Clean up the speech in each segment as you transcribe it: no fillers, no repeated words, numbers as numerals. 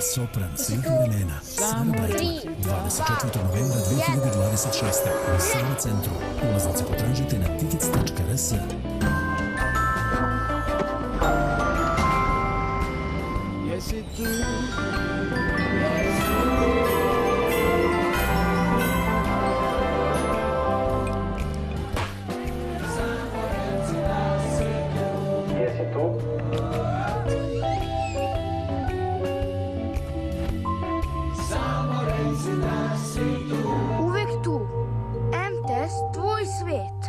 sopran svih vremena, Sara Brightman, 24. novembra 2026. u Sava centru. Ulaznice potražite na tickets.rs. Jesi tu? Uvek tu. MTS, tvoj svet.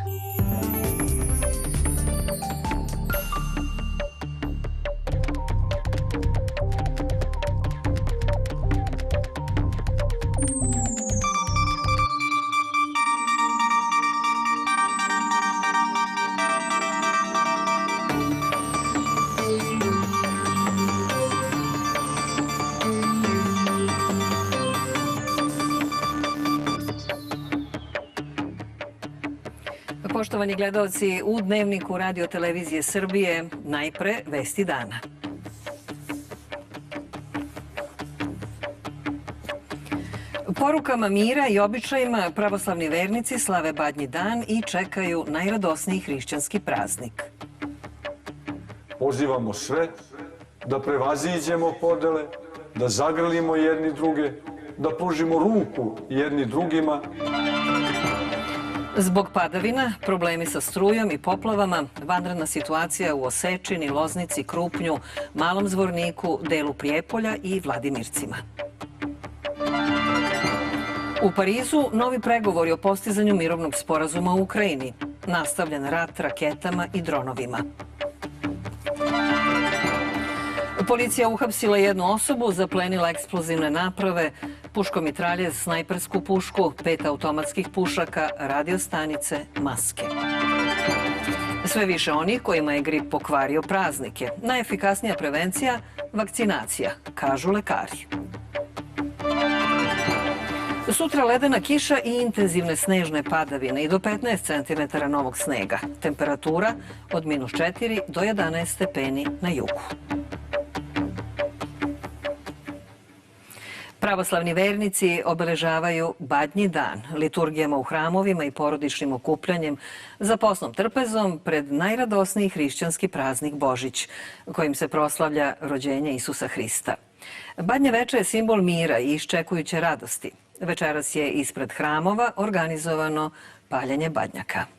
Poštovani gledalci, u Dnevniku Radio Televizije Srbije najpre vesti dana. Porukama mira i običajima pravoslavni vernici slave Badnji dan i čekaju najradosniji hrišćanski praznik. Pozivamo sve da prevaziđemo podele, da zagrlimo jedni druge, da pružimo ruku jedni drugima. Zbog padavina, problemi sa strujom i poplavama, vanredna situacija u Osečini, Loznici, Krupnju, Malom Zvorniku, delu Prijepolja i Vladimircima. U Parizu novi pregovori o postizanju mirovnog sporazuma u Ukrajini. Nastavljen rat raketama i dronovima. Policija uhapsila jednu osobu, zaplenila eksplozivne naprave, puškomitraljez, snajpersku pušku, 5 automatskih pušaka, radiostanice, maske. Sve više onih kojima je grip pokvario praznike. Najefikasnija prevencija – vakcinacija, kažu lekari. Sutra ledena kiša i intenzivne snežne padavine i do 15 cm novog snega. Temperatura od -4 do 11 stepeni na jugu. Pravoslavni vernici obeležavaju Badnji dan, liturgijama u hramovima i porodičnim okupljanjem za posnom trpezom pred najradosniji hrišćanski praznik Božić, kojim se proslavlja rođenje Isusa Hrista. Badnje veče je simbol mira i iščekujuće radosti. Večeras je ispred hramova organizovano paljenje badnjaka.